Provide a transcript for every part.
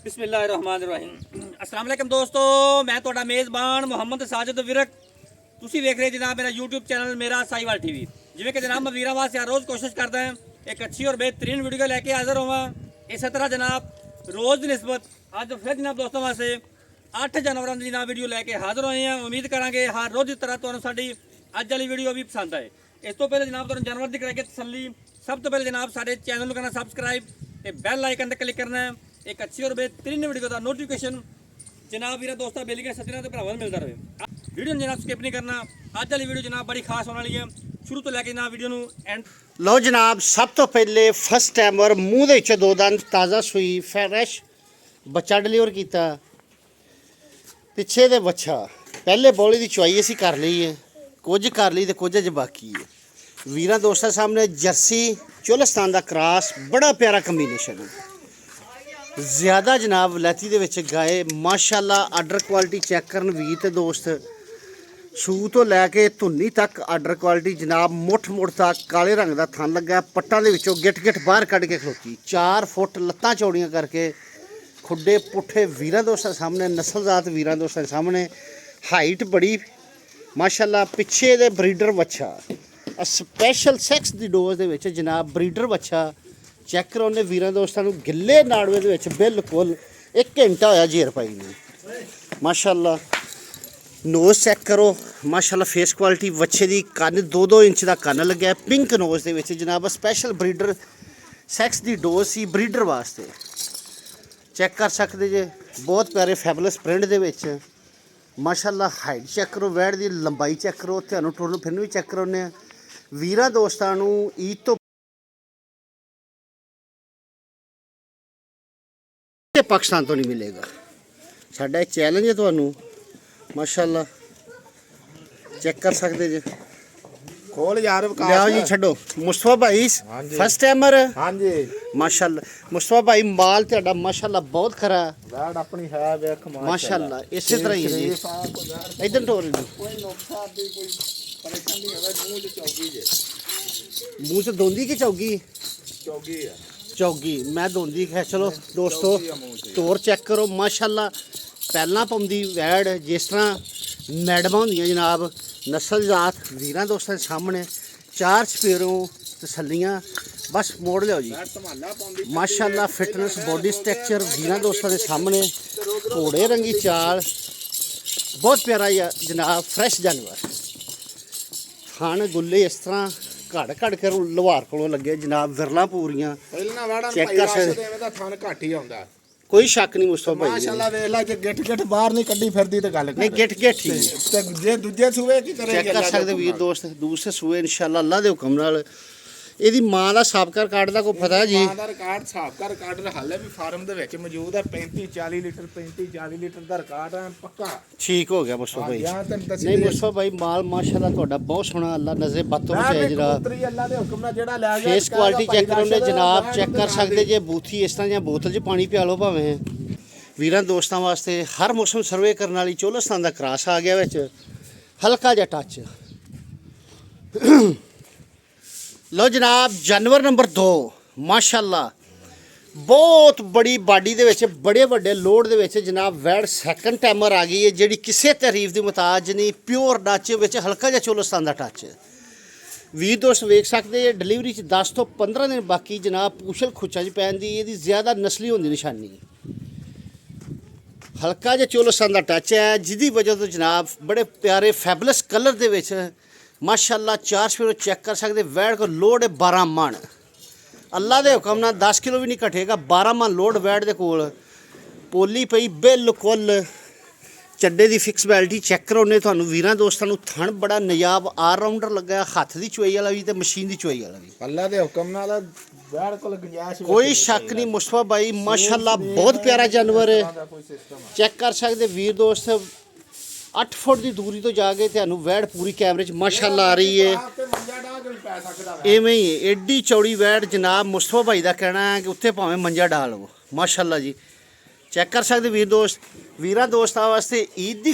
ਬਿਸਮਿਲ੍ਲਾਹਿਰਰਹਿਮਾਨਿਰਰਹੀਮ। अस्सलाम वालेकुम दोस्तों, मैं ਤੁਹਾਡਾ ਮੇਜ਼ਬਾਨ ਮੁਹੰਮਦ ਸਾਜਦ ਵਿਰਕ। ਤੁਸੀਂ ਵੇਖ ਰਹੇ ਜਨਾਬ ਮੇਰਾ YouTube ਚੈਨਲ ਮੇਰਾ ਸਾਈਵਾਲ ਟੀਵੀ। ਜਿਵੇਂ ਕਿ ਜਨਾਬ ਮੈਂ ਵੀਰਾਂ ਵਾਸਤੇ ਹਰ ਰੋਜ਼ ਕੋਸ਼ਿਸ਼ ਕਰਦਾ ਹਾਂ ਇੱਕ ਅੱਛੀ ਔਰ बेहतरीन ਵੀਡੀਓ ਲੈ ਕੇ ਹਾਜ਼ਰ ਹੋਵਾਂ। ਇਸੇ ਤਰ੍ਹਾਂ ਜਨਾਬ ਰੋਜ਼ ਦੀ ਨਿਸਬਤ ਅੱਜ ਫਿਰ ਜਨਾਬ ਦੋਸਤਾਂ ਵਾਸਤੇ 8 ਜਨਵਰੀ ਦੀ ਜਨਾਬ ਵੀਡੀਓ ਲੈ ਕੇ ਹਾਜ਼ਰ ਹੋਏ ਹਾਂ। ਉਮੀਦ ਕਰਾਂਗੇ ਹਰ ਰੋਜ਼ ਦੀ ਤਰ੍ਹਾਂ ਤੁਹਾਨੂੰ ਸਾਡੀ ਅੱਜ ਵਾਲੀ ਵੀਡੀਓ ਵੀ ਪਸੰਦ ਆਏ। ਇਸ ਤੋਂ ਪਹਿਲੇ ਜਨਾਬ ਤੁਹਾਨੂੰ ਜਾਨਵਰ ਦੀ ਕਰਾਂਗੇ ਤਸੱਲੀ। ਸਭ ਤੋਂ ਪਹਿਲੇ ਜਨਾਬ ਸਾਡੇ ਚੈਨਲ ਨੂੰ ਕਰਨਾ ਸਬਸਕ੍ਰਾਈਬ ਤੇ ਬੈਲ ਆਈਕਨ ਤੇ ਕਲਿੱਕ ਕਰਨਾ ਹੈ। एक अच्छी और बेहतरीन वीडियो का नोटिफिकेशन जनाब मेरा दोस्तों बेलिया सज्जना ते भरावां मिलता रहे। वीडियो जनाब स्किप नहीं करना। अज वाली वीडियो जनाब बड़ी खास होने वाली है, शुरू तो लैके जनाब वीडियो एंड। लो जनाब सब तो पहले फस्ट टाइमर मूँह दे दो दंद ताज़ा सूई फ्रैश बच्चा डिलीवर किया। पिछे दे बच्चा पहले बॉली की चुवाई असी कर ली है, कुछ कर ली तो कुछ अज बाकी है। वीरां दोस्तों सामने जर्सी चोलिस्तान का क्रॉस बड़ा प्यारा कंबीनेशन है। ज़्यादा जनाब वलैती दे विच गाए माशाअल्लाह आर्डर क्वालिटी चैक करन वीर ते दोस्त। सूह तो लैके धुन्नी तक आर्डर क्वालिटी जनाब मुठ मुठ तक काले रंग का थन लगा। पट्टां दे विचों गिट गिट बाहर कढ़ के खलोती 4 फुट लत्तां चौड़ियां करके खुडे पुठे वीरां दोस्तां सामने नस्लजात वीरां दोस्तां सामने हाइट बड़ी माशाअल्लाह। पिछे दे ब्रीडर बच्चा स्पैशल सैक्स दी डोज दे विच जनाब ब्रीडर बच्चा चैक कराने वीरां दोस्तां नूं गिले नाड़वे दे विच बिल्कुल 1 घंटा होया जेर पाई ने माशाअल्लाह। नोज चैक करो माशाअल्लाह, फेस क्वालिटी बच्चे दी कन्न 2-2 इंच दा कन्न लग्या पिंक नोज दे विच जनाब स्पैशल ब्रीडर सैक्स दी डोज सी ब्रीडर वास्ते चैक कर सकदे जे। बहुत प्यारे फैबुलस प्रिंट दे विच माशाअल्लाह। हाइट चैक करो, वैड़ दी लंबाई चैक करो, तुहानूं टुरन फिरन भी चैक कराउने आ। वीरां दोस्तां नूं ईद तो पाकिस्तान तो नहीं मिलेगा। साडा चैलेंज है तुहानूं माशाअल्लाह चेक कर सकते जे। खोल यार लियाओ जी छड्डो। मुस्तफा भाई फर्स्ट टाइमर हां जी माशाअल्लाह। मुस्तफा भाई माल तेरा माशाअल्लाह बहुत खरा वैड़ अपनी है वेख माशाअल्लाह। इसी तरह ही है जी। इधर टोर कोई नुकसान दी कोई परेशानी है मुंह से चौगी जे मुंह से दोंदी की चौगी चौगी है चौगी मैं दोंदी है। चलो दोस्तों तोर चेक करो माशाअल्लाह। पहला पाउंदी वैड़ जिस तरह मैडमां होंदियां जनाब नस्ल जात वीरां दोस्तां दे सामने 4 चपेरों तसल्लियां बस मोड़ लिओ जी माशाअल्लाह। फिटनेस बॉडी स्ट्रक्चर वीरां दोस्तां दे सामने घोड़े रंगी चाल बहुत प्यारा जनाब फ्रैश जानवर। खान गुल्ले इस तरह घड़ घड़ कर लवार को लगे जनाब विरला पूरियां चेक कर सकते। थन घट ही आउंदा कोई शक नहीं मुस्तफा भाई माशाअल्लाह। वेख ला जे गिट गिट बाहर नहीं कड्डी फिरदी ते गल नहीं गिट गिट ही ते जे दूजे सूबे की करे चेक कर सकते वीर दोस्त। दूसरे सूबे इंशाअल्लाह अल्लाह दे हुक्म नाल। ਇਹਦੀ ਮਾਂ ਦਾ ਸਾਬਕਾ ਰਿਕਾਰਡ ਦਾ ਕੋਈ ਪਤਾ ਜੀ? ਮਾਂ ਦਾ ਰਿਕਾਰਡ ਸਾਬਕਾ ਰਿਕਾਰਡ ਹਾਲੇ ਵੀ ਫਾਰਮ ਦੇ ਵਿੱਚ ਮੌਜੂਦ ਹੈ। 35-40 ਲੀਟਰ ਦਾ ਰਿਕਾਰਡ ਹੈ ਪੱਕਾ। ਠੀਕ ਹੋ ਗਿਆ ਮੁਸਤਫਾ ਭਾਈ। ਨਹੀਂ ਨਹੀਂ ਮੁਸਤਫਾ ਭਾਈ ਮਾਲ ਮਾਸ਼ਾਅੱਲਾ ਤੁਹਾਡਾ ਬਹੁਤ ਸੋਹਣਾ ਅੱਲਾ ਨਜ਼ਰੇ ਬੱਤੋਂ ਬਚਾਏ ਜਨਾਬ। ਅੱਲਾ ਦੇ ਹੁਕਮ ਨਾਲ ਜਿਹੜਾ ਲੈ ਗਿਆ ਫੇਸ ਕੁਆਲਿਟੀ ਚੈੱਕ ਕਰੋਨੇ ਜਨਾਬ ਚੈੱਕ ਕਰ ਸਕਦੇ ਜੇ। ਬੂਥੀ ਇਸ ਤਰ੍ਹਾਂ ਜਾਂ ਬੋਤਲ 'ਚ ਪਾਣੀ ਪਿਆ ਲਓ ਭਾਵੇਂ। ਵੀਰਾਂ ਦੋਸਤਾਂ ਵਾਸਤੇ ਹਰ ਮੌਸਮ ਸਰਵੇ ਕਰਨ ਵਾਲੀ ਚੋਲਿਸਤਾਨ ਦਾ ਕ੍ਰਾਸ ਆ ਗਿਆ ਵਿੱਚ ਹਲਕਾ ਜਿਹਾ ਟੱਚ। लो जनाब जानवर नंबर 2 माशाअल्लाह बहुत बड़ी बाडी दे विच बड़े वड्डे लोड दे विच जनाब वैड़ सैकंड टाइमर आ गई है जिहड़ी किसी तारीफ दी मुताज नहीं। प्योर डच विच हल्का जिहा चोलिस्तान दा टच वीर दोस्त वेख सकते हैं। डिलीवरी 10 तो 15 दिन बाकी जनाब पूछल खुच्चां च पैण दी इहदी ज़्यादा नस्ली होने की निशानी। हल्का जिहा चोलिस्तान दा टच है जिहदी वजह तो जनाब बड़े प्यारे फैबुलस कलर दे विच माशाअल्लाह 4 स्पीड चेक कर सकते। वैड़ को लोड है 12 मन अल्लाह के हुक्म नाल 10 किलो भी नहीं घटेगा। 12 मन लोड वैड़ दे कोल पोली पई बिल्कुल चड्डे की फिक्स बैल्टी चेक कराउने तुहानूं वीरां दोस्तां नूं। थण बड़ा नजाब ऑलराउंडर लगा हत्थ की चुआई वाला भी ते मशीन की चुआई वाला भी। अल्लाह के हुक्म नाल वैड़ कोल गुंजाइश कोई शक नहीं मुस्तफा भाई माशाअल्लाह बहुत प्यारा जानवर है। चेक कर सकते वीर दोस्त 8 फुट की दूरी तो जाके तुहानूं वैड़ पूरी कैमरे च माशाअल्लाह आ रही है। इवें ही एडी चौड़ी वैड़ जनाब मुस्तफा भाई का कहना है कि उत्थे भावें मंजा डाल लो माशाअल्लाह जी। चेक कर सकते वीर दोस्त। वीरां दोस्तां वास्ते ईद की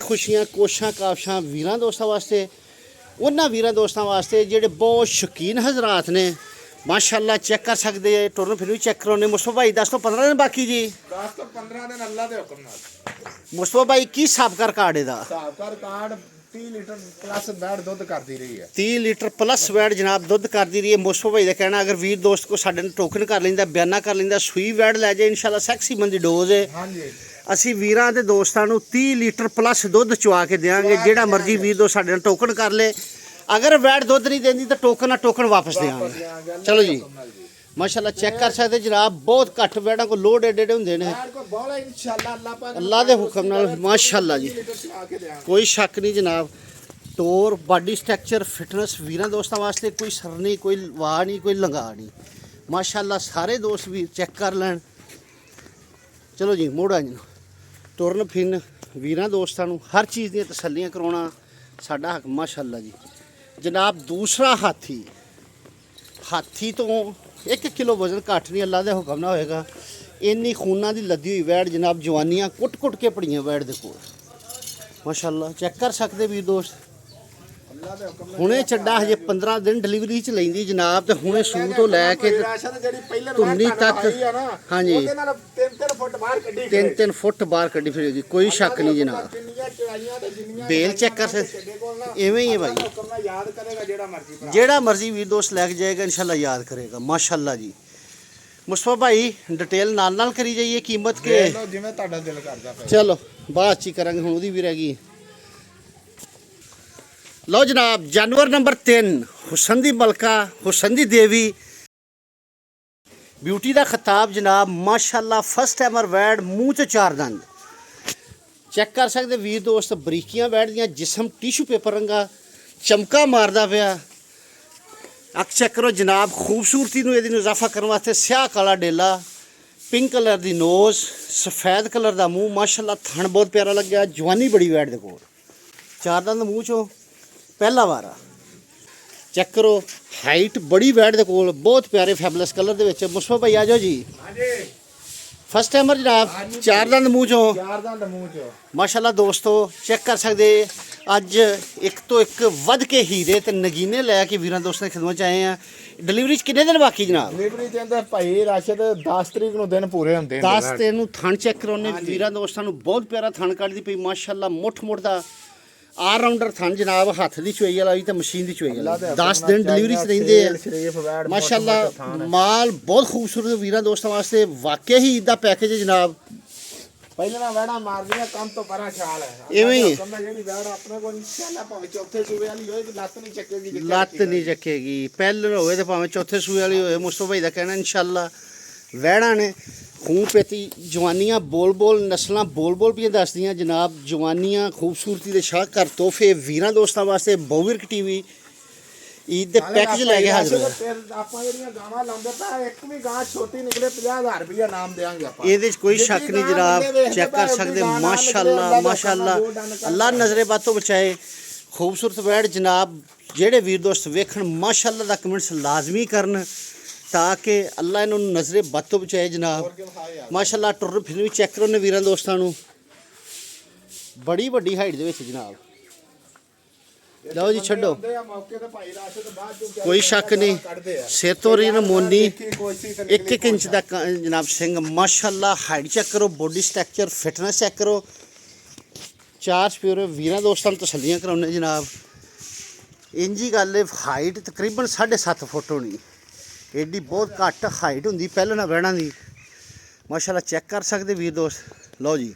खुशियां कोशां काबशां वीरां दोस्तां वास्ते उन्हां वीरां दोस्तां वास्ते जिहड़े बहुत शौकीन हजरात ने ਮਾਸ਼ਾਅੱਲਾ ਚੈੱਕ ਕਰ ਸਕਦੇ ਆ ਟੁਰਨ ਫਿਰ ਵੀ ਚੈੱਕ ਕਰਾਉਣੇ। ਮੁਸਤਫਾ ਭਾਈ 10 ਤੋਂ 15 ਦਿਨ ਬਾਕੀ ਜੀ। 10 ਤੋਂ 15 ਦਿਨ ਅੱਲਾ ਦੇ ਹੁਕਮ ਨਾਲ। ਮੁਸਤਫਾ ਭਾਈ ਕੀ ਹਿਸਾਬ ਕਰ ਕਾਰਡ ਇਹਦਾ? ਹਿਸਾਬ ਕਰ ਕਾਰਡ 30 ਲੀਟਰ ਪਲੱਸ ਬੈਡ ਦੁੱਧ ਕਰਦੀ ਰਹੀ ਹੈ। 30 ਲੀਟਰ ਪਲੱਸ ਵੈੜ ਜਨਾਬ ਦੁੱਧ ਕਰਦੀ ਰਹੀ ਹੈ। ਮੁਸਤਫਾ ਭਾਈ ਦਾ ਕਹਿਣਾ ਅਗਰ ਵੀਰ ਦੋਸਤ ਕੋ ਸਾਡੇ ਨਾਲ ਟੋਕਨ ਕਰ ਲੈਂਦਾ, ਬਿਆਨਾ ਕਰ ਲੈਂਦਾ, ਸੂਈ ਵੈੜ ਲੈ ਜਾਏ ਇਨਸ਼ਾਅੱਲਾ ਸੈਕਸੀ ਬੰਦੀ ਡੋਜ਼ ਹੈ। ਹਾਂਜੀ ਅਸੀਂ ਵੀਰਾਂ ਦੇ ਦੋਸਤਾਂ ਨੂੰ 30 ਲੀਟਰ ਪਲੱਸ ਦੁੱਧ ਚਵਾ ਕੇ ਦੇਵਾਂਗੇ। ਜਿਹੜਾ ਮਰਜ਼ੀ ਵੀਰ ਦੋਸਤ ਸਾਡੇ ਨਾਲ ਟੋਕਨ ਕਰ ਲੇ। ਅਗਰ ਵੈੜ ਦੁੱਧ ਨਹੀਂ ਦਿੰਦੀ ਤਾਂ ਟੋਕਨ ਨਾਲ ਟੋਕਨ ਵਾਪਸ ਦੇਵਾਂਗੇ। ਚਲੋ ਜੀ ਮਾਸ਼ਾਅੱਲਾ ਚੈੱਕ ਕਰ ਸਕਦੇ ਜਨਾਬ, ਬਹੁਤ ਘੱਟ ਵੈੜਾਂ ਕੋ ਲੋਡ ਏਡੇ ਏਡੇ ਹੁੰਦੇ ਨੇ। ਬੈਡ ਕੋ ਬੋਲਾ ਇਨਸ਼ਾਅੱਲਾ ਅੱਲਾ ਪਾਕ ਅੱਲਾ ਦੇ ਹੁਕਮ ਨਾਲ ਮਾਸ਼ਾਅੱਲਾ ਜੀ, ਲੀਟਰ ਚਵਾ ਕੇ ਦੇਵਾਂਗੇ। ਕੋਈ ਸ਼ੱਕ ਨਹੀਂ ਜਨਾਬ। ਟੋਰ ਬਾਡੀ ਸਟਰਕਚਰ ਫਿਟਨੈਸ ਵੀਰਾਂ ਦੋਸਤਾਂ ਵਾਸਤੇ ਕੋਈ ਸਰ ਨਹੀਂ, ਕੋਈ ਵਾਹ ਨਹੀਂ, ਕੋਈ ਲੰਗਾ ਨਹੀਂ। ਮਾਸ਼ਾਅੱਲਾ ਸਾਰੇ ਦੋਸਤ ਵੀ ਚੈੱਕ ਕਰ ਲੈਣ। ਚਲੋ ਜੀ ਮੋੜਾ ਜੀ ਟੁਰਨ ਫਿਰਨ ਵੀਰਾਂ ਦੋਸਤਾਂ ਨੂੰ ਹਰ ਚੀਜ਼ ਦੀਆਂ ਤਸੱਲੀਆਂ ਕਰਾਉਣਾ ਸਾਡਾ ਹੱਕ। ਮਾਸ਼ਾਅੱਲਾ ਜੀ ਜਨਾਬ ਦੂਸਰਾ ਹਾਥੀ ਤੋਂ 1 ਕਿਲੋ ਵਜ਼ਨ ਘੱਟ ਨਹੀਂ, ਅੱਲਾ ਦੇ ਹੁਕਮ ਨਾਲ ਹੋਏਗਾ। ਇੰਨੀ ਖੂਨਾਂ ਦੀ ਲੱਦੀ ਹੋਈ ਵੈੜ ਜਨਾਬ, ਜਵਾਨੀਆਂ ਕੁੱਟ-ਕੁੱਟ ਕੇ ਪੜੀਆਂ ਵੈੜ ਦੇ ਕੋਲ। ਮਾਸ਼ਾਅੱਲਾ ਚੈੱਕ ਕਰ ਸਕਦੇ ਵੀਰ ਦੋਸਤ। ਅੱਲਾ ਦੇ ਹੁਕਮ ਨਾਲ ਹੁਣੇ ਚੱਡਾ ਹਜੇ 15 ਦਿਨ ਡਿਲੀਵਰੀ ਚ ਲੈਂਦੀ ਜਨਾਬ, ਤੇ ਹੁਣੇ ਸੂਰ ਤੋਂ ਲੈ ਕੇ ਰਾਸ਼ਨ ਜਿਹੜੀ ਪਹਿਲਾਂ ਧੁੰਨੀ ਤੱਕ ਹਾਂਜੀ ਉਹਦੇ ਨਾਲ 3-3 ਫੁੱਟ ਬਾਹਰ ਕੱਢੀ 3-3 ਫੁੱਟ ਬਾਹਰ ਕੱਢੀ ਫਿਰੇਗੀ, ਕੋਈ ਸ਼ੱਕ ਨਹੀਂ ਜਨਾਬ। ਜਿੰਨੀਆਂ ਚੜਾਈਆਂ ਤੇ ਜਿੰਨੀਆਂ ਬੇਲ ਚੈੱਕ ਕਰ ਸਕਦੇ, ਐਵੇਂ ਹੀ ਹੈ ਭਾਈ। ਹੁਕਮ ਨਾਲ ਯਾਦ ਕਰੇਗਾ ਜਿਹੜਾ ਮਰਜ਼ੀ ਭਰਾ। ਜਿਹੜਾ ਮਰਜ਼ੀ ਵੀਰ ਦੋਸਤ ਲੈ ਕੇ ਜਾਏਗਾ ਇਨਸ਼ਾਅੱਲਾ ਯਾਦ ਕਰੇਗਾ। ਮਾਸ਼ਾਅੱਲਾ ਜੀ ਮੁਸਤਫਾ ਭਾਈ ਡਿਟੇਲ ਨਾਲ ਕਰੀ ਜਾਈਏ ਕੀਮਤ ਕੇ। ਦੇਖ ਲਓ ਜਿਵੇਂ ਤੁਹਾਡਾ ਦਿਲ ਕਰਦਾ ਪਿਆ। ਚਲੋ ਬਾਅਦ ਚ ਹੀ ਕਰਾਂਗੇ, ਹੁਣ ਉਹਦੀ ਵੀ ਰਹਿ ਗਈ। ਲਓ ਜਨਾਬ ਜਾਨਵਰ ਨੰਬਰ 3 ਹੁਸਨ ਦੀ ਮਲਕਾ, ਹੁਸਨ ਦੀ ਦੇਵੀ, ਬਿਊਟੀ ਦਾ ਖਿਤਾਬ ਜਨਾਬ। ਮਾਸ਼ਾਅੱਲਾ ਫਸਟ ਟਾਈਮਰ ਵੈੜ, ਮੂੰਹ ਚ 4 ਦੰਦ। ਚੈੱਕ ਕਰ ਸਕਦੇ ਵੀਰ ਦੋਸਤ, ਬਰੀਕੀਆਂ ਵੈੜ ਦੀਆਂ, ਜਿਸਮ ਟਿਸ਼ੂ ਪੇਪਰ ਰੰਗਾ ਚਮਕਾ ਮਾਰਦਾ ਪਿਆ। ਅੱਖ ਚੈੱਕ ਕਰੋ ਜਨਾਬ, ਖੂਬਸੂਰਤੀ ਨੂੰ ਇਹਦੀ ਨੂੰ ਇਜ਼ਾਫਾ ਕਰਨ ਵਾਸਤੇ ਸਿਆਹ ਕਾਲਾ ਡੇਲਾ, ਪਿੰਕ ਕਲਰ ਦੀ ਨੋਜ਼, ਸਫੈਦ ਕਲਰ ਦਾ ਮੂੰਹ। ਮਾਸ਼ਾਅੱਲਾ ਥਣ ਬਹੁਤ ਪਿਆਰਾ ਲੱਗਿਆ। ਜਵਾਨੀ ਬੜੀ ਵੈੜ ਦੇ ਕੋਲ, 4 ਦੰਦ ਮੂੰਹ ਚੋਂ ਪਹਿਲਾ ਵਾਰਾ। ਚੈੱਕ ਕਰੋ ਹਾਈਟ ਬੜੀ ਵੈੜ ਦੇ ਕੋਲ, ਬਹੁਤ ਪਿਆਰੇ ਫੈਬਲਸ ਕਲਰ ਦੇ ਵਿੱਚ। ਮੁਸਤਫਾ ਭਾਈ ਆ ਜਾਓ ਜੀ। ਹਾਂਜੀ ਫਸਟ ਟਾਈਮਰ ਜਨਾਬ, 4 ਦੰਦ ਮੂੰਹ ਚੋਂ। 4 ਦੰਦ ਮੂੰਹ ਚ। ਮਾਸ਼ਾਅੱਲਾ ਦੋਸਤੋ ਚੈੱਕ ਕਰ ਸਕਦੇ ਅੱਜ ਇੱਕ ਤੋਂ ਇੱਕ ਵੱਧ ਕੇ ਹੀਰੇ ਤੇ ਨਗੀਨੇ ਲੈ ਕੇ ਵੀਰਾਂ ਦੋਸਤਾਂ ਦੀ ਖਿਦਮਤ ਚ ਆਏ ਆ। ਡਿਲੀਵਰੀ ਚ ਕਿੰਨੇ ਦਿਨ ਬਾਕੀ ਜਨਾਬ? ਡਿਲੀਵਰੀ ਦੇ ਅੰਦਰ ਭਾਈ ਰਾਸ਼ਦ 10 ਤਰੀਕ ਨੂੰ ਦਿਨ ਪੂਰੇ ਹੁੰਦੇ ਨੇ। 10 ਤੇ ਨੂੰ ਥਣ ਚੈੱਕ ਕਰਾਉਣੇ ਵੀਰਾਂ ਦੋਸਤਾਂ ਨੂੰ। ਬਹੁਤ ਪਿਆਰਾ ਥਣ ਕੱਢਦੀ ਪਈ ਮਾਸ਼ਾਅੱਲਾ, ਮੁੱਠ ਦਾ ਆਲ ਰਾਉਂਡਰ ਥਣ ਜਨਾਬ। ਹੱਥ ਦੀ ਚੁਆਈ ਵਾਲਾ ਵੀ ਤੇ ਮਸ਼ੀਨ ਦੀ ਚੁਆਈ ਵਾਲਾ। 10 ਦਿਨ ਡਿਲੀਵਰੀ ਚ ਰਹਿੰਦੇ ਆ ਮਾਸ਼ਾਅੱਲਾ। ਮਾਲ ਬਹੁਤ ਖੂਬਸੂਰਤ ਵੀਰਾਂ ਦੋਸਤਾਂ ਵਾਸਤੇ, ਵਾਕਿਆ ਹੀ ਇਹਦਾ ਪੈਕੇਜ ਹੈ ਜਨਾਬ। ਪਹਿਲਾਂ ਨਾ ਵੈੜਾ ਮਾਰਦੀਆਂ ਕੰਮ ਤੋਂ ਪਰਾਂ ਛਾਲ ਹੈ। ਇਵੇਂ ਹੀ ਜਿਹੜੀ ਵੈੜ ਆਪਣੇ ਕੋਲ ਇਨਸ਼ਾਅੱਲਾ ਭਾਵੇਂ ਚੌਥੇ ਸੂਬੇ ਵਾਲੀ ਹੋਏ ਤੇ ਲੱਤ ਨਹੀਂ ਚੱਕੇਗੀ। ਲੱਤ ਨਹੀਂ ਚੱਕੇਗੀ, ਪਹਿਲਰ ਹੋਵੇ ਤੇ ਭਾਵੇਂ ਚੌਥੇ ਸੂਏ ਵਾਲੀ ਹੋਵੇ। ਮੁਸਤਫਾ ਭਾਈ ਦਾ ਕਹਿਣਾ ਇਨਸ਼ਾਅੱਲਾ ਵੈੜਾਂ ਨੇ ਖੂਨ ਪੇਤੀ ਜਵਾਨੀਆਂ, ਬੋਲ ਨਸਲਾਂ ਬੋਲ ਪੀਆਂ ਦੱਸਦੀਆਂ ਜਨਾਬ। ਜਵਾਨੀਆਂ ਖੂਬਸੂਰਤੀ ਦੇ ਸ਼ਾਹਕਾਰ ਤੋਹਫੇ ਵੀਰਾਂ ਦੋਸਤਾਂ ਵਾਸਤੇ। ਬੋਵਿਰਕ ਟੀਵੀ ਈਦ ਦੇ ਪੈਕੇਜ ਲੈ ਕੇ ਹਾਜ਼ਰ ਹੋਇਆ। ਆਪਾਂ ਜਿਹੜੀਆਂ ਗਾਵਾਂ ਲਾਉਂਦੇ ਤਾਂ ਇੱਕ ਵੀ ਗਾਂ ਛੋਟੀ ਨਿਕਲੇ 50,000 ਰੁਪਇਆ ਨਾਮ ਦੇਵਾਂਗੇ ਆਪਾਂ। ਇਹਦੇ 'ਚ ਕੋਈ ਸ਼ੱਕ ਨਹੀਂ ਜਨਾਬ। ਚੈੱਕ ਕਰ ਸਕਦੇ ਮਾਸ਼ਾਅੱਲਾ ਮਾਸ਼ਾਅੱਲਾ, ਅੱਲਾ ਨਜ਼ਰੇ ਬਾਤ ਤੋਂ ਬਚਾਏ। ਖੂਬਸੂਰਤ ਵੈੜ ਜਨਾਬ। ਜਿਹੜੇ ਵੀਰ ਦੋਸਤ ਵੇਖਣ ਮਾਸ਼ਾਅੱਲਾ ਦਾ ਕਮੈਂਟਸ ਲਾਜ਼ਮੀ ਕਰਨ ਤਾਂ ਕਿ ਅੱਲਾ ਇਹਨਾਂ ਨੂੰ ਨਜ਼ਰੇ ਬਦ ਤੋਂ ਬਚਾਏ ਜਨਾਬ। ਮਾਸ਼ਾਅੱਲਾ ਟੁਰ ਫਿਰ ਵੀ ਚੈੱਕ ਕਰੋ ਨੇ ਵੀਰਾਂ ਦੋਸਤਾਂ ਨੂੰ, ਬੜੀ ਵੱਡੀ ਹਾਈਟ ਦੇ ਵਿੱਚ ਜਨਾਬ। ਲਓ ਜੀ ਛੱਡੋ, ਕੋਈ ਸ਼ੱਕ ਨਹੀਂ। ਸਿਰ ਤੋਂ ਰੀਨ ਮੋਨੀ 1 ਇੰਚ ਦਾ ਜਨਾਬ ਸਿੰਘ। ਮਾਸ਼ਾਅੱਲਾ ਹਾਈਟ ਚੈੱਕ ਕਰੋ, ਬੋਡੀ ਸਟਰਕਚਰ, ਫਿਟਨੈਸ ਚੈੱਕ ਕਰੋ। 4 ਸਪੀਅਰ ਵੀਰਾਂ ਦੋਸਤਾਂ ਨੂੰ ਤਸੱਲੀਆਂ ਕਰਾਉਣੇ ਜਨਾਬ। ਇੰਜੀ ਗੱਲ ਹੈ, ਹਾਈਟ ਤਕਰੀਬਨ 7.5 ਫੁੱਟ ਹੋਣੀ। ਐਡੀ ਬਹੁਤ ਘੱਟ ਹਾਈਟ ਹੁੰਦੀ ਪਹਿਲਾਂ ਨਾ ਵਹਿਣਾ ਦੀ। ਮਾਸ਼ਾਅੱਲਾ ਚੈੱਕ ਕਰ ਸਕਦੇ ਵੀਰ ਦੋਸਤ। ਲਓ ਜੀ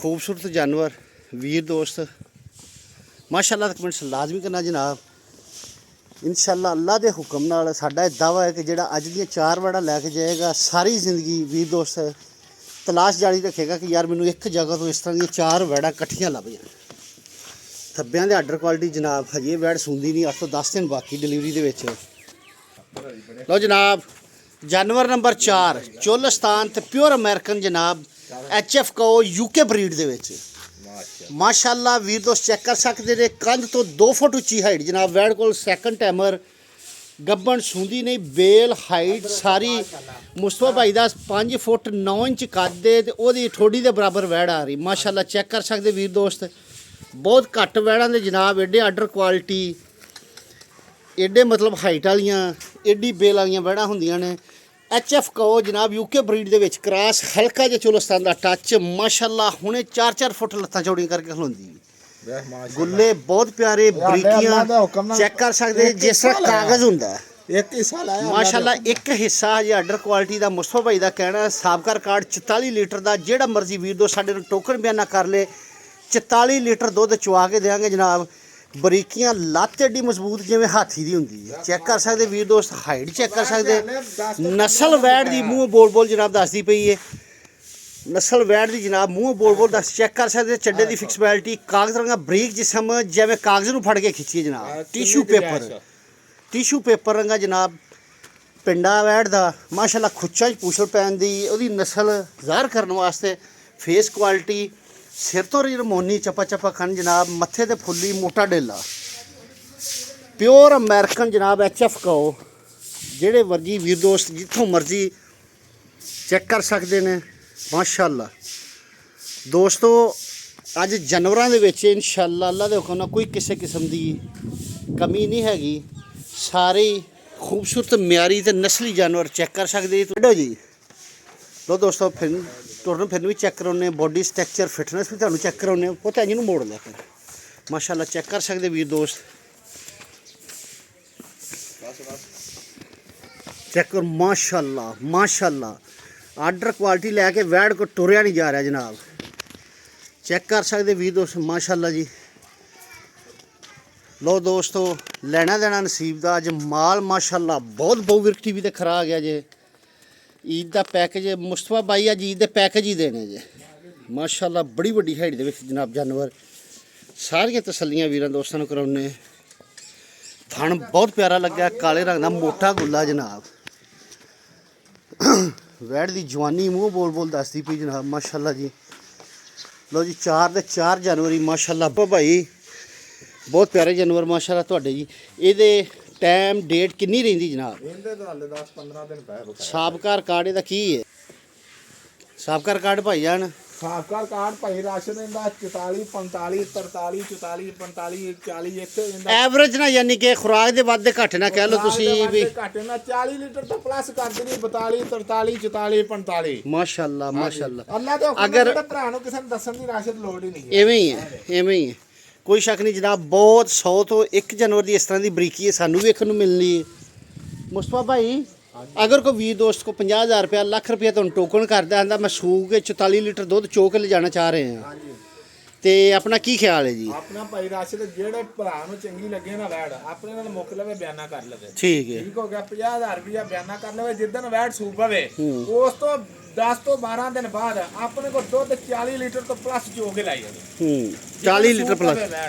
ਖੂਬਸੂਰਤ ਜਾਨਵਰ ਵੀਰ ਦੋਸਤ। ਮਾਸ਼ਾਅੱਲਾ ਦਾ ਕਮੈਂਟਸ ਲਾਜ਼ਮੀ ਕਰਨਾ ਜਨਾਬ। ਇਨਸ਼ਾਅੱਲਾ ਅੱਲਾ ਦੇ ਹੁਕਮ ਨਾਲ ਸਾਡਾ ਇਹ ਦਾਵਾ ਹੈ ਕਿ ਜਿਹੜਾ ਅੱਜ ਦੀਆਂ 4 ਵੈੜਾਂ ਲੈ ਕੇ ਜਾਏਗਾ ਸਾਰੀ ਜ਼ਿੰਦਗੀ ਵੀਰ ਦੋਸਤ ਤਲਾਸ਼ ਜਾਰੀ ਰੱਖੇਗਾ ਕਿ ਯਾਰ ਮੈਨੂੰ ਇੱਕ ਜਗ੍ਹਾ ਤੋਂ ਇਸ ਤਰ੍ਹਾਂ ਦੀਆਂ 4 ਵੈੜਾਂ ਇਕੱਠੀਆਂ ਲੱਭ ਜਾਣ। ਥੱਬਿਆਂ ਦੇ ਆਰਡਰ ਕੁਆਲਿਟੀ ਜਨਾਬ। ਹਜੇ ਵੈੜ ਸੁਣਦੀ ਨਹੀਂ, 8 ਤੋਂ 10 ਦਿਨ ਬਾਕੀ ਡਿਲੀਵਰੀ ਦੇ ਵਿੱਚ। ਲਓ ਜਨਾਬ ਜਾਨਵਰ ਨੰਬਰ 4 ਚੋਲਸਤਾਨ ਤੇ ਪਿਓਰ ਅਮਰੀਕਨ ਜਨਾਬ। HF ਕੋ UK ਬਰੀਡ ਦੇ ਵਿੱਚ। ਮਾਸ਼ਾਅੱਲਾ ਵੀਰ ਦੋਸਤ ਚੈੱਕ ਕਰ ਸਕਦੇ ਨੇ, ਕੰਧ ਤੋਂ 2 ਫੁੱਟ ਉੱਚੀ ਹਾਈਟ ਜਨਾਬ। ਵੈੜ ਕੋਲ ਸੈਕੰਡ ਟਾਈਮਰ, ਗੱਬਣ ਸੁੰਦੀ ਨਹੀਂ, ਬੇਲ ਹਾਈਟ ਸਾਰੀ। ਮੁਸਤਫਾ ਭਾਈ ਦਾ 5 ਫੁੱਟ 9 ਇੰਚ ਕੱਦ ਦੇ ਤੇ ਉਹਦੀ ਠੋਡੀ ਦੇ ਬਰਾਬਰ ਵੈੜ ਆ ਰਹੀ। ਮਾਸ਼ਾਅੱਲਾ ਚੈੱਕ ਕਰ ਸਕਦੇ ਵੀਰ ਦੋਸਤ। ਬਹੁਤ ਘੱਟ ਵੈੜਾਂ ਦੇ ਜਨਾਬ ਐਡੇ ਆਰਡਰ ਕੁਆਲਿਟੀ। ਐਡੇ ਮਤਲਬ ਹਾਈਟ ਵਾਲੀਆਂ ਐਡੀ ਬੇਲ ਵਾਲੀਆਂ ਵੈੜਾਂ ਹੁੰਦੀਆਂ ਨੇ। ਐਚਐਫ ਕਹੋ ਜਨਾਬ ਯੂਕੇ ਬਰੀਡ ਦੇ ਵਿੱਚ ਕ੍ਰਾਸ ਹਲਕਾ ਜਿਹਾ ਚੋਲਸਤਾਨ ਦਾ ਟੱਚ ਮਾਸ਼ਾਅੱਲਾ ਹੁਣੇ 4-4 ਫੁੱਟ ਲੱਤਾਂ ਚੌੜੀਆਂ ਕਰਕੇ ਖਲੋਂਦੀ ਗੁੱਲੇ ਬਹੁਤ ਪਿਆਰੇ ਬਰੀਕੀਆਂ ਚੈੱਕ ਕਰ ਸਕਦੇ ਜਿਸ ਤਰ੍ਹਾਂ ਕਾਗਜ਼ ਹੁੰਦਾ ਇੱਕ ਹਿੱਸਾ ਲਾਇਆ ਮਾਸ਼ਾਅੱਲਾ। ਇੱਕ ਹਿੱਸਾ ਹਜੇ ਆਰਡਰ ਕੁਆਲਿਟੀ ਦਾ ਮੁਸਤਫਾ ਭਾਈ ਦਾ ਕਹਿਣਾ ਸਾਬਕਾ ਰਿਕਾਰਡ 44 ਲੀਟਰ ਦਾ ਜਿਹੜਾ ਮਰਜ਼ੀ ਵੀਰ ਦੋ ਸਾਡੇ ਨੂੰ ਟੋਕਨ ਬਿਆਨਾ ਕਰ ਲੇ 44 ਲੀਟਰ ਦੁੱਧ ਚੁਆ ਕੇ ਦੇਵਾਂਗੇ ਜਨਾਬ। ਬਰੀਕੀਆਂ ਲੱਤ ਏਡੀ ਮਜ਼ਬੂਤ ਜਿਵੇਂ ਹਾਥੀ ਦੀ ਹੁੰਦੀ ਹੈ। ਚੈੱਕ ਕਰ ਸਕਦੇ ਵੀਰ ਦੋਸਤ ਹਾਈਟ ਚੈੱਕ ਕਰ ਸਕਦੇ ਨਸਲ ਵੈੜ ਦੀ ਮੂੰਹ ਬੋਲ ਜਨਾਬ ਦੱਸਦੀ ਪਈ ਹੈ। ਨਸਲ ਵੈੜ ਦੀ ਜਨਾਬ ਮੂੰਹ ਬੋਲ ਦੱਸ ਚੈੱਕ ਕਰ ਸਕਦੇ ਚੱਡੇ ਦੀ ਫਿਕਸਬਿਲਿਟੀ ਕਾਗਜ਼ ਰੰਗਾ ਬਰੀਕ ਜਿਸਮ ਜਿਵੇਂ ਕਾਗਜ਼ ਨੂੰ ਫੜ ਕੇ ਖਿੱਚੀਏ ਜਨਾਬ। ਟਿਸ਼ੂ ਪੇਪਰ ਰੰਗਾ ਜਨਾਬ ਪਿੰਡਾ ਵੈੜ ਦਾ ਮਾਸ਼ਾਅੱਲਾ ਖੁੱਚਾਂ 'ਚ ਪੂਛਲ ਪੈਣ ਦੀ ਉਹਦੀ ਨਸਲ ਜ਼ਾਹਰ ਕਰਨ ਵਾਸਤੇ ਫੇਸ ਕੁਆਲਿਟੀ ਸਿਰ ਤੋਂ ਰਮੋਨੀ ਚੱਪਾ ਖਣ ਜਨਾਬ ਮੱਥੇ ਤੇ ਫੁੱਲੀ ਮੋਟਾ ਡੇਲਾ ਪਿਓਰ ਅਮਰੀਕਨ ਜਨਾਬ ਐਚਐਫ ਕਹੋ ਜਿਹੜੇ ਵਰਜੀ ਵੀਰ ਦੋਸਤ ਜਿੱਥੋਂ ਮਰਜ਼ੀ ਚੈੱਕ ਕਰ ਸਕਦੇ ਨੇ ਮਾਸ਼ਾਅੱਲਾ। ਦੋਸਤੋ ਅੱਜ ਜਾਨਵਰਾਂ ਦੇ ਵਿੱਚ ਇਨਸ਼ਾਅੱਲਾ ਅੱਲਾ ਦੇ ਹੁਕਮ ਨਾਲ ਕੋਈ ਕਿਸੇ ਕਿਸਮ ਦੀ ਕਮੀ ਨਹੀਂ ਹੈਗੀ। ਸਾਰੇ ਖੂਬਸੂਰਤ ਮਿਆਰੀ ਤੇ ਨਸਲੀ ਜਾਨਵਰ ਚੈੱਕ ਕਰ ਸਕਦੇ ਜੀ। ਜੀ ਲੋ ਦੋਸਤੋ ਫਿਰ ਤੁਰਨ ਫਿਰਨ ਵੀ ਚੈੱਕ ਕਰਾਉਂਦੇ ਬੋਡੀ ਸਟਰਕਚਰ ਫਿਟਨੈਸ ਵੀ ਤੁਹਾਨੂੰ ਚੈੱਕ ਕਰਾਉਂਦੇ ਪੁੱਤ ਇੰਜ ਨੂੰ ਮੋੜ ਲਿਆ ਫਿਰ ਮਾਸ਼ਾਅੱਲਾ ਚੈੱਕ ਕਰ ਸਕਦੇ ਵੀਰ ਦੋਸਤ ਚੈੱਕ ਕਰੋ ਮਾਸ਼ਾਅੱਲਾ ਆਰਡਰ ਕੁਆਲਿਟੀ ਲੈ ਕੇ ਵੈੜ ਕੋ ਟੁਰਿਆ ਨਹੀਂ ਜਾ ਰਿਹਾ ਜਨਾਬ। ਚੈੱਕ ਕਰ ਸਕਦੇ ਵੀਰ ਦੋਸਤ ਮਾਸ਼ਾਅੱਲਾ ਜੀ। ਲੋ ਦੋਸਤੋ ਲੈਣਾ ਦੇਣਾ ਨਸੀਬ ਦਾ ਅੱਜ ਮਾਲ ਮਾਸ਼ਾਅੱਲਾ ਬਹੁਤ ਬਹੁਵਿਰਕ ਟੀਵੀ ਤੇ ਖਰਾ ਆ ਗਿਆ ਜੇ। ਈਦ ਦਾ ਪੈਕੇਜ ਮੁਸਤਫਾ ਬਾਈ ਅੱਜ ਈਦ ਦੇ ਪੈਕੇਜ ਹੀ ਦੇਣੇ ਜੇ ਮਾਸ਼ਾਅੱਲਾ। ਬੜੀ ਵੱਡੀ ਹਾਈਟ ਦੇ ਵਿੱਚ ਜਨਾਬ ਜਾਨਵਰ ਸਾਰੀਆਂ ਤਸੱਲੀਆਂ ਵੀਰਾਂ ਦੋਸਤਾਂ ਨੂੰ ਕਰਾਉਣੇ। ਥਣ ਬਹੁਤ ਪਿਆਰਾ ਲੱਗਿਆ ਕਾਲੇ ਰੰਗ ਦਾ ਮੋਟਾ ਗੁੱਲਾ ਜਨਾਬ। ਵੈੜ ਦੀ ਜਵਾਨੀ ਮੂੰਹ ਬੋਲ ਦੱਸਦੀ ਪਈ ਜਨਾਬ ਮਾਸ਼ਾਅੱਲਾ ਜੀ। ਲੋ ਜੀ 4 ਦੇ 4 ਜਨਵਰੀ ਮਾਸ਼ਾਅੱਲਾ ਭਾਈ ਬਹੁਤ ਪਿਆਰੇ ਜਾਨਵਰ ਮਾਸ਼ਾਅੱਲਾ ਤੁਹਾਡੇ ਜੀ। ਇਹਦੇ ਟਾਈਮ ਡੇਟ ਕਿੰਨੀ ਰਹਿੰਦੀ ਜਨਾਬ? ਇਹਦੇ ਤਾਂ ਹਲੇ 10-15 ਦਿਨ ਪਏ ਬਕਾਇਆ। ਸਾਬਕਾ ਰਿਕਾਰਡ ਇਹਦਾ ਕੀ ਹੈ? ਸਾਬਕਾ ਰਿਕਾਰਡ ਭਾਈ ਜਾਨ ਸਾਬਕਾ ਕਾਰਡ ਭਾਈ ਰਾਸ਼ਨ ਦਾ 44 45 43 44 45 40 ਇੱਥੇ ਜਾਂਦਾ ਐਵਰੇਜ ਨਾ ਯਾਨੀ ਕਿ ਖੁਰਾਕ ਦੇ ਵੱਧ ਦੇ ਘੱਟ ਨਾ ਕਹਿ ਲਓ ਤੁਸੀਂ ਵੀ ਘੱਟ ਨਾ 40 ਲੀਟਰ ਤੋਂ ਪਲੱਸ ਕਰ ਦੇਣੀ 42 43 44 45 ਮਾਸ਼ਾਅੱਲਾ ਅੱਲਾ ਦੇ ਹੁਕਮ ਅਗਰ ਨਾਲ ਭਰਾ ਨੂੰ ਕਿਸੇ ਨੂੰ ਦੱਸਣ ਦੀ ਰਾਸ਼ਦ ਲੋੜ ਹੀ ਨਹੀਂ ਹੈ। ਐਵੇਂ ਹੀ ਹੈ ਕੋਈ ਸ਼ੱਕ ਨਹੀਂ ਜਨਾਬ। ਬਹੁਤ 100 ਤੋਂ 1 ਜਨਵਰ ਦੀ ਇਸ ਤਰ੍ਹਾਂ ਦੀ ਬਰੀਕੀ ਹੈ ਸਾਨੂੰ ਵੇਖਣ ਨੂੰ ਮਿਲਣੀ ਹੈ। ਮੁਸਤਫਾ ਭਾਈ ਅਗਰ ਕੋਈ ਵੀਰ ਦੋਸਤ ਕੋ 50,000 ਰੁਪਇਆ ਲੱਖ ਰੁਪਇਆ ਤੁਹਾਨੂੰ ਟੋਕਨ ਕਰਦਾ ਆਂਦਾ ਮੈਂ ਸੂਕ ਕੇ 44 ਲੀਟਰ ਦੁੱਧ ਚੋ ਕੇ ਲਿਜਾਣਾ ਚਾਹ ਰਹੇ ਹਾਂ ਤੇ ਆਪਣਾ ਕੀ ਖਿਆਲ ਹੈ ਜੀ? ਆਪਣਾ ਭਾਈ ਰਾਸ਼ਦ ਜਿਹੜੇ ਭਰਾ ਨੂੰ ਚੰਗੀ ਲੱਗੇ ਨਾ ਵੈੜ ਆਪਣੇ ਨਾਲ ਮੁੱਕ ਲਵੇ ਬਿਆਨਾ ਕਰ ਲਵੇ। ਠੀਕ ਹੈ ਠੀਕ ਹੋ ਗਿਆ 50,000 ਰੁਪਇਆ ਬਿਆਨਾ ਕਰ ਲਵੇ ਜਿੱਦਣ ਵੈੜ ਸੂਪ ਪਵੇ ਉਸ ਤੋਂ 10 ਤੋਂ 12 ਦਿਨ ਬਾਅਦ ਆਪਣੇ ਕੋਲ ਦੁੱਧ 40 ਲੀਟਰ ਤੋਂ ਪਲੱਸ ਚੋ ਕੇ ਲਾਈ ਜਾਵੇ। 40 ਲੀਟਰ ਪਲੱਸ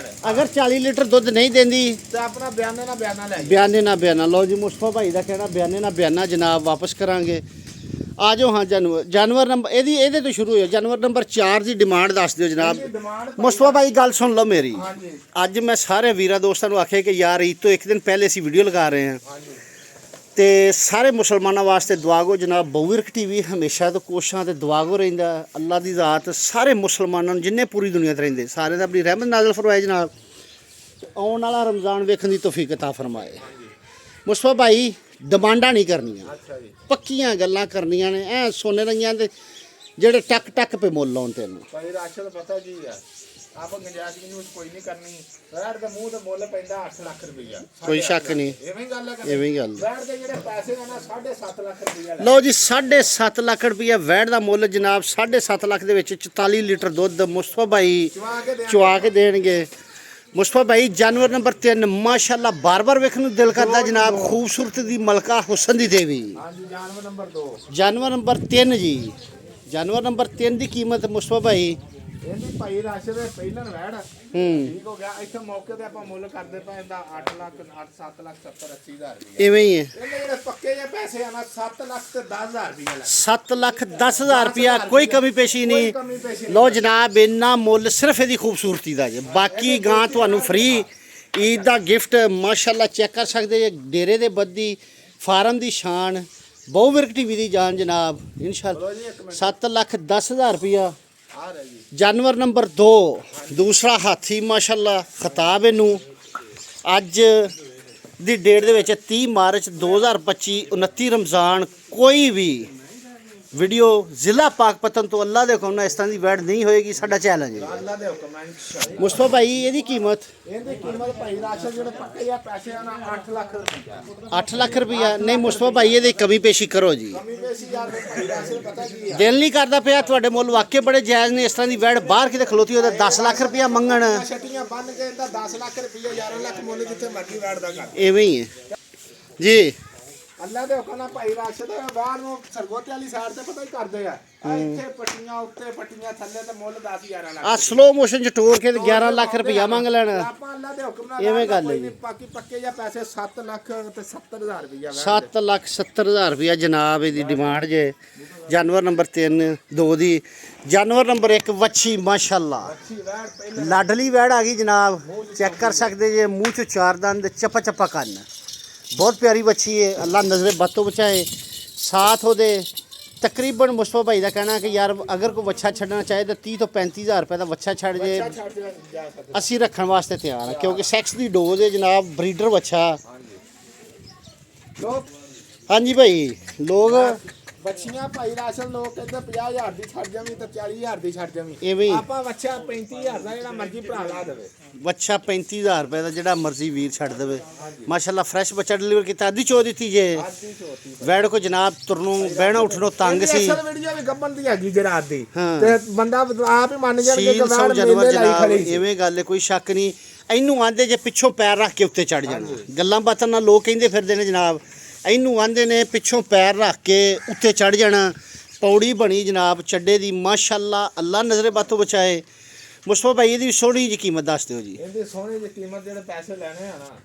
ਅਗਰ 40 ਲੀਟਰ ਦੁੱਧ ਨਹੀਂ ਦਿੰਦੀ ਤੇ ਆਪਣਾ ਬਿਆਨੇ ਨਾਲ ਬਿਆਨਾ ਲੈ ਬਿਆਨਾ ਲਓ ਜੀ ਮੁਸਤਫਾ ਭਾਈ ਦਾ ਕਹਿਣਾ ਬਿਆਨੇ ਨਾਲ ਬਿਆਨਾ ਜਨਾਬ ਵਾਪਸ ਕਰਾਂਗੇ। ਆ ਜਾਓ। ਹਾਂ ਜਾਨਵਰ ਨੰਬਰ ਇਹਦੇ ਤੋਂ ਸ਼ੁਰੂ ਹੋਇਆ। ਜਾਨਵਰ ਨੰਬਰ 4 ਦੀ ਡਿਮਾਂਡ ਦੱਸ ਦਿਓ ਜਨਾਬ। ਮੁਸਤਫਾ ਭਾਈ ਗੱਲ ਸੁਣ ਲਓ ਮੇਰੀ। ਅੱਜ ਮੈਂ ਸਾਰੇ ਵੀਰਾਂ ਦੋਸਤਾਂ ਨੂੰ ਆਖਿਆ ਕਿ ਯਾਰ ਈਦ ਤੋਂ ਇੱਕ ਦਿਨ ਪਹਿਲੇ ਅਸੀਂ ਵੀਡੀਓ ਲਗਾ ਰਹੇ ਹਾਂ ਤੇ ਸਾਰੇ ਮੁਸਲਮਾਨਾਂ ਵਾਸਤੇ ਦੁਆ ਕਰੋ ਜਨਾਬ। ਬਹੁਵਿਰਕ ਟੀਵੀ ਹਮੇਸ਼ਾ ਤੋਂ ਕੋਸ਼ਿਸ਼ਾਂ ਤੇ ਦੁਆ ਕਰੋ ਰਹਿੰਦਾ। ਅੱਲਾ ਦੀ ਜ਼ਾਤ ਸਾਰੇ ਮੁਸਲਮਾਨਾਂ ਨੂੰ ਜਿੰਨੇ ਪੂਰੀ ਦੁਨੀਆ ਤੇ ਰਹਿੰਦੇ ਸਾਰੇ ਦਾ ਆਪਣੀ ਰਹਿਮਤ ਨਾਜ਼ਲ ਫਰਮਾਏ ਜਨਾਬ। ਆਉਣ ਵਾਲਾ ਰਮਜ਼ਾਨ ਵੇਖਣ ਦੀ ਤੌਫੀਕ ਅਤਾ ਫਰਮਾਏ। ਮੁਸਤਫਾ ਭਾਈ ਡਿਮਾਂਡਾਂ ਨਹੀਂ ਕਰਨੀਆਂ ਪੱਕੀਆਂ ਗੱਲਾਂ ਕਰਨੀਆਂ ਨੇ ਐ ਸੋਨੇ ਰਹੀਆਂ ਤੇ ਜਿਹੜੇ ਟੱਕ ਪੇ ਮੁੱਲ ਲਾਉਣ ਤੈਨੂੰ ਭਾਈ ਰਾਸ਼ਦ ਪਤਾ ਕੀ ਆ ਆਪਾਂ ਗੰਜਾਇਸ਼ ਦੀ ਨਿਊਜ਼ ਕੋਈ ਨਹੀਂ ਕਰਨੀ। ਵੈੜ ਦੇ ਮੂੰਹ ਤੇ ਮੁੱਲ ਪੈਂਦਾ 8 ਲੱਖ ਰੁਪਈਆ ਕੋਈ ਸ਼ੱਕ ਨਹੀਂ ਐਵੇਂ ਗੱਲ ਹੈ ਐਵੇਂ ਗੱਲ ਵੈੜ ਦੇ ਜਿਹੜੇ ਪੈਸੇ ਆ ਨਾ 7.5 ਲੱਖ ਰੁਪਈਆ ਲਓ ਜੀ 7.5 ਲੱਖ ਰੁਪਈਆ ਵੈੜ ਦਾ ਮੁੱਲ ਜਨਾਬ। 7.5 ਲੱਖ ਦੇ ਵਿੱਚ 44 ਲੀਟਰ ਦੁੱਧ ਮੁਸਤਫਾ ਭਾਈ ਚੁਆ ਕੇ ਦੇਣਗੇ। ਮੁਸਤਫਾ ਭਾਈ ਜਾਨਵਰ ਨੰਬਰ 3 ਮਾਸ਼ਾਅੱਲਾ ਬਾਰ-ਬਾਰ ਵੇਖਣ ਨੂੰ ਦਿਲ ਕਰਦਾ ਜਨਾਬ। ਖੂਬਸੂਰਤ ਦੀ ਮਲਕਾ ਹੁਸਨ ਦੀ ਦੇਵੀ। ਹਾਂਜੀ ਜਾਨਵਰ ਨੰਬਰ 2 ਜਾਨਵਰ ਨੰਬਰ 3 ਜੀ। ਜਾਨਵਰ ਨੰਬਰ 3 ਦੀ ਕੀਮਤ ਮੁਸਤਫਾ ਭਾਈ ਇਹਦੀ ਭਾਈ ਰਾਸ਼ਦ ਦੇ ਪਹਿਲਾਂ ਵੈੜ ਠੀਕ ਹੋ ਗਿਆ। ਇੱਥੇ ਮੌਕੇ ਤੇ ਆਪਾਂ ਮੁੱਲ ਕਰਦੇ ਪਏ ਇਹਦਾ 8 ਲੱਖ 7 ਲੱਖ 70 80 ਹਜ਼ਾਰ ਰੁਪਏ ਇਵੇਂ ਹੀ ਹੈ। ਇਹਦੇ ਜਿਹੜੇ ਪੱਕੇ ਜਿਹੇ ਪੈਸੇ ਆ ਨਾ 7 ਲੱਖ ਤੇ 10,000 ਰੁਪਏ ਲੈ 7 ਲੱਖ 10,000 ਰੁਪਇਆ ਕੋਈ ਕਮੀ ਪੇਸ਼ੀ ਨਹੀਂ। ਲਓ ਜਨਾਬ ਇੰਨਾ ਮੁੱਲ ਸਿਰਫ ਇਹਦੀ ਖੂਬਸੂਰਤੀ ਦਾ ਜੇ ਬਾਕੀ ਗਾਂ ਤੁਹਾਨੂੰ ਫ੍ਰੀ ਈਦ ਦਾ ਗਿਫਟ ਮਾਸ਼ਾਅੱਲਾ ਚੈੱਕ ਕਰ ਸਕਦੇ ਜੇ। ਡੇਰੇ ਦੇ ਬੱਦੀ ਫਾਰਮ ਦੀ ਸ਼ਾਨ ਬਹੁਵਿਰਕ ਟੀਵੀ ਦੀ ਜਾਨ ਜਨਾਬ ਇਨਸ਼ਾਅੱਲਾ 7 ਲੱਖ 10,000 ਰੁਪਇਆ। ਜਾਨਵਰ ਨੰਬਰ 2 ਦੂਸਰਾ ਹਾਥੀ ਮਾਸ਼ਾਅੱਲਾ ਖਿਤਾਬ ਇਹਨੂੰ ਅੱਜ ਦੀ ਡੇਟ ਦੇ ਵਿੱਚ 30 ਮਾਰਚ 2025 29 ਰਮਜ਼ਾਨ ਕੋਈ ਵੀ ਵੀਡੀਓ ਜ਼ਿਲ੍ਹਾ ਪਾਕਪਤਨ ਤੋਂ ਅੱਲਾ ਦੇ ਹੁਕਮ ਨਾਲ ਇਸ ਤਰ੍ਹਾਂ ਦੀ ਵੈਡ ਨਹੀਂ ਹੋਏਗੀ, ਸਾਡਾ ਚੈਲੰਜ ਹੈ। ਅੱਲਾ ਦੇ ਹੁਕਮ ਨਾਲ ਮੁਸਤਫਾ ਭਾਈ ਇਹਦੀ ਕੀਮਤ ਇਹਦੀ ਕੀਮਤ ਭਾਈ ਰਾਸ਼ਦ ਜਿਹੜੇ ਪੱਕੇ ਆ ਪੈਸੇ ਆ ਨਾ 8 ਲੱਖ ਰੁਪਇਆ 8 ਲੱਖ ਰੁਪਈਆ। ਨਹੀਂ ਮੁਸਤਫਾ ਭਾਈ ਇਹਦੀ ਕਮੀ ਪੇਸ਼ੀ ਕਰੋ ਜੀ। ਕਮੀ ਬੇਸੀ ਯਾਰ ਭਾਈ ਰਾਸ਼ਦ ਪਤਾ ਕੀ ਆ ਦਿਲ ਨਹੀਂ ਕਰਦਾ ਪਿਆ, ਤੁਹਾਡੇ ਮੁੱਲ ਵਾਕਈ ਬੜੇ ਜਾਇਜ਼ ਨੇ। ਇਸ ਤਰ੍ਹਾਂ ਦੀ ਵੈਡ ਬਾਹਰ ਕਿਤੇ ਖਲੋਤੀ ਉਹਦਾ 10 ਲੱਖ ਰੁਪਈਆ ਮੰਗਣ, ਛੱਟੀਆਂ ਬੰਨ ਕੇ ਇਹਦਾ 10 ਲੱਖ ਰੁਪਇਆ 11 ਲੱਖ ਮੁੱਲ ਜਿੱਥੇ ਮਰਜ਼ੀ ਵੈਟ ਦਾ ਕਰ ਐਵੇਂ ਹੀ ਹੈ ਜੀ। ਅੱਲਾ ਦੇ ਹੁਕਮ ਨਾਲ ਭਾਈ ਰਾਸ਼ਦ ਬਾਹਰ ਨੂੰ ਸਰਗੋਤੇ ਵਾਲੀ ਸਾਈਡ ਤੇ ਪਤਾ ਹੀ ਕਰਦੇ ਆ ਆਹ ਇੱਥੇ ਪੱਟੀਆਂ ਉੱਤੇ ਪੱਟੀਆਂ ਥੱਲੇ ਤੇ ਮੁੱਲ 10 11 ਲੱਖ ਆ ਸਲੋ ਮੋਸ਼ਨ ਚ ਟੋਰ ਕੇ ਤੇ 11 ਲੱਖ ਰੁਪਈਆ ਮੰਗ ਲੈਣਾ। ਆਪਾਂ ਅੱਲਾ ਦੇ ਹੁਕਮ ਨਾਲ ਐਵੇਂ ਗੱਲ ਹੈ ਜੀ। ਬਾਕੀ ਪੱਕੇ ਜਾਂ ਪੈਸੇ 7 ਲੱਖ ਤੇ 70,000 ਰੁਪਇਆ 7,70,000 ਰੁਪਈਆ ਜਨਾਬ ਇਹਦੀ ਡਿਮਾਂਡ ਜੇ। ਜਾਨਵਰ ਨੰਬਰ 3 2 ਦੀ, ਜਾਨਵਰ ਨੰਬਰ 1 ਵੱਛੀ ਮਾਸ਼ਾਅੱਲਾ ਲਾਡਲੀ ਵੈੜ ਆ ਗਈ ਜਨਾਬ। ਚੈੱਕ ਕਰ ਸਕਦੇ ਜੇ, ਮੂੰਹ ਚ 4 ਦੰਦ, ਚੱਪਾ ਚੱਪਾ ਕੰਨ, ਬਹੁਤ ਪਿਆਰੀ ਵੱਛੀ ਹੈ। ਅੱਲਾ ਨਜ਼ਰੇ ਬਦ ਤੋਂ ਬਚਾਏ। ਸਾਥ ਉਹਦੇ ਤਕਰੀਬਨ ਮੁਸਤਫਾ ਭਾਈ ਦਾ ਕਹਿਣਾ ਕਿ ਯਾਰ ਅਗਰ ਕੋਈ ਵੱਛਾ ਛੱਡਣਾ ਚਾਹੇ ਤਾਂ 30 ਤੋਂ 35,000 ਰੁਪਏ ਦਾ ਵੱਛਾ ਛੱਡ ਜੇ, ਅਸੀਂ ਰੱਖਣ ਵਾਸਤੇ ਤਿਆਰ ਹਾਂ ਕਿਉਂਕਿ ਸੈਕਸ ਦੀ ਡੋਜ਼ ਹੈ ਜਨਾਬ, ਬਰੀਡਰ ਵੱਛਾ। ਲੋਕ ਹਾਂਜੀ ਭਾਈ ਲੋਕ ਬੱਚੀਆਂ ਭਾਈ ਰਾਸ਼ਨ ਲੋਕ ਕਹਿੰਦੇ 50,000 ਦੀ ਛੱਡ ਜਾਵੀਂ ਤੇ 40,000 ਦੀ ਛੱਡ ਜਾਵੀਂ। ਐਵੇਂ ਹੀ। ਆਪਾਂ ਬੱਚਾ 35,000 ਦਾ ਜਿਹੜਾ ਮਰਜ਼ੀ ਭਰਾ ਲਾ ਦੇਵੇ। ਬੱਚਾ 35,000 ਰੁਪਏ ਦਾ ਜਿਹੜਾ ਮਰਜ਼ੀ ਵੀਰ ਛੱਡ ਦੇਵੇ। ਮਾਸ਼ਾਅੱਲਾ ਫਰੈਸ਼ ਬੱਚਾ ਡਿਲੀਵਰ ਕੀਤਾ, ਅੱਧੀ ਚੋ ਦਿੱਤੀ ਜੇ। ਵੈੜ ਕੋ ਜਨਾਬ ਤੁਰਨੋਂ ਬਹਿਣਾ ਉੱਠਣੋਂ ਤੰਗ ਸੀ। ਅਸਲ ਵੀਡੀਓ ਵੀ ਗੱਬਨ ਦੀ ਹੈਗੀ ਜੇ ਰਾਤ ਦੀ ਹਾਂ। ਤੇ ਬੰਦਾ ਆਪ ਹੀ ਮੰਨ ਜਾਣਗੇ ਕਿ ਸੀਲ ਸੌ ਵੈੜ ਜਾਨਵਰ ਮੇਲੇ ਲਾਈ ਜਨਾਬ, ਖੜੀ ਸੀ। ਐਵੇਂ ਗੱਲ ਹੈ, ਕੋਈ ਸ਼ੱਕ ਨਹੀਂ। ਇਹਨੂੰ ਆਂਦੇ ਜੇ ਪਿੱਛੋਂ ਪੈਰ ਰੱਖ ਕੇ ਉੱਤੇ ਚੜ ਜਾਣਾ। ਗੱਲਾਂ ਬਾਤਾਂ ਨਾਲ ਲੋਕ ਕਹਿੰਦੇ ਫਿਰਦੇ ਨੇ ਜਨਾਬ, ਇਹਨੂੰ ਆਂਦੇ ਨੇ ਪਿੱਛੋਂ ਪੈਰ ਰੱਖ ਕੇ ਉੱਤੇ ਚੜ ਜਾਣਾ। ਪੌੜੀ ਬਣੀ ਜਨਾਬ ਚੱਡੇ ਦੀ ਮਾਸ਼ਾਅੱਲਾ, ਅੱਲਾ ਨਜ਼ਰੇ ਬਦ ਤੋਂ ਬਚਾਏ। ਮੁਸਤਫਾ ਭਾਈ ਇਹਦੀ ਸੋਹਣੀ ਜੀ ਕੀਮਤ ਦੱਸ ਦਿਓ ਜੀ। ਇਹਦੇ ਸੋਹਣੇ ਦੀ ਕੀਮਤ ਜਿਹੜੇ ਪੈਸੇ ਲੈਣੇ ਆ ਨਾ,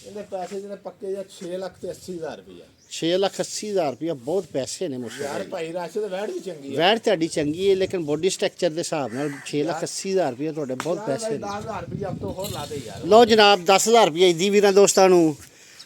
ਇਹਦੇ ਪੈਸੇ ਜਿਹੜੇ ਪੱਕੇ ਜਾਂ 6 ਲੱਖ ਤੇ 80,000 ਰੁਪਇਆ। 6,80,000 ਰੁਪਇਆ ਬਹੁਤ ਪੈਸੇ ਨੇ ਮੁਸਤਫਾ ਯਾਰ ਭਾਈ। ਭਾਈ ਰਾਸ਼ਦ ਵੈੜ ਵੀ ਚੰਗੀ ਆ। ਵੈੜ ਤੁਹਾਡੀ ਚੰਗੀ ਹੈ ਲੇਕਿਨ ਬੋਡੀ ਸਟਰਕਚਰ ਦੇ ਹਿਸਾਬ ਨਾਲ 6,80,000 ਰੁਪਇਆ ਤੁਹਾਡੇ ਬਹੁਤ ਪੈਸੇ ਨੇ। 10,000 ਰੁਪਇਆ ਅਬ ਤੋਂ ਹੋਰ ਲਾ ਦੇ ਯਾਰ। ਲਓ ਜਨਾਬ 10,000 ਰੁਪਇਆ ਇੱਦੀ ਵੀਰਾਂ ਦੋਸਤਾਂ ਨੂੰ,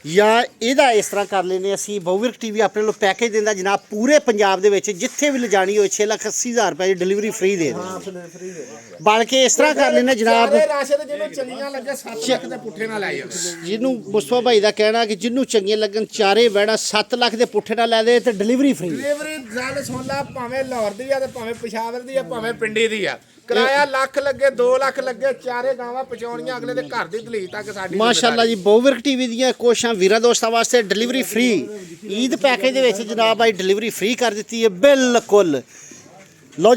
ਜਾਂ ਇਹਦਾ ਇਸ ਤਰ੍ਹਾਂ ਕਰ ਲੈਨੇ ਅਸੀਂ। ਬਹੁਵਿਰਕ ਟੀਵੀ ਆਪਣੇ ਵੱਲੋਂ ਪੈਕੇਜ ਦਿੰਦਾ ਜਨਾਬ, ਪੂਰੇ ਪੰਜਾਬ ਦੇ ਵਿੱਚ ਜਿੱਥੇ ਵੀ ਲਿਜਾਣੀ ਹੋਏ 6,80,000 ਰੁਪਏ ਦੀ ਡਿਲੀਵਰੀ ਫ੍ਰੀ ਦੇ ਹਾਂ ਦੇ। ਫ੍ਰੀ ਦੇ ਦਾਂਗੇ। ਬਲਕਿ ਇਸ ਤਰ੍ਹਾਂ ਕਰ ਲੈਨੇ ਜਨਾਬ, ਸਾਰੇ ਰਾਸ਼ਦ ਜਿਹਨੂੰ ਚੰਗੀਆਂ ਲੱਗੇ 7 ਲੱਖ ਦੇ ਪੁੱਠੇ ਨਾਲ ਲਾਈ ਜਾਵੇ। ਜਿਹਨੂੰ ਮੁਸਤਫਾ ਭਾਈ ਦਾ ਕਹਿਣਾ ਕਿ ਜਿਹਨੂੰ ਚੰਗੀਆਂ ਲੱਗਣ ਚਾਰੇ ਵੈੜਾਂ 7 ਲੱਖ ਦੇ ਪੁੱਠੇ ਨਾਲ ਲੈ ਦੇ ਤੇ ਡਿਲੀਵਰੀ ਫ੍ਰੀ। ਡਿਲੀਵਰੀ ਗੱਲ ਸੁਣ ਲਾ, ਭਾਵੇਂ ਲਾਹੌਰ ਦੀ ਆ ਤੇ ਭਾਵੇਂ ਪਸ਼ਾਵਰ ਦੀ ਆ, ਭਾਵੇਂ ਪਿੰਡੀ ਦੀ ਆ। ਕਿਰਾਇਆ ਲੱਖ ਲੱਗੇ 2 ਲੱਖ ਲੱਗੇ, ਚਾਰੇ ਗਾਵਾਂ ਪਹੁੰਚਾਉਣੀਆਂ ਅਗਲੇ ਦੇ ਘਰ ਦੀ ਦਲੀਲ ਤੱਕ ਸਾਡੀ ਮਾਸ਼ਾਅੱਲਾ ਜੀ। ਬਹੁਵਿਰਕ ਟੀਵੀ ਦੀਆਂ ਕੋਸ਼ਿਸ਼ਾਂ ਵੀਰਾਂ ਦੋਸਤਾਂ ਵਾਸਤੇ ਡਿਲੀਵਰੀ ਫ੍ਰੀ। ਈਦ ਪੈਕੇਜ ਦੇ ਵਿੱਚ ਜਨਾਬ ਭਾਈ ਡਿਲੀਵਰੀ ਫ੍ਰੀ ਕਰ ਦਿੱਤੀ ਹੈ ਬਿਲਕੁਲ। ਲਓ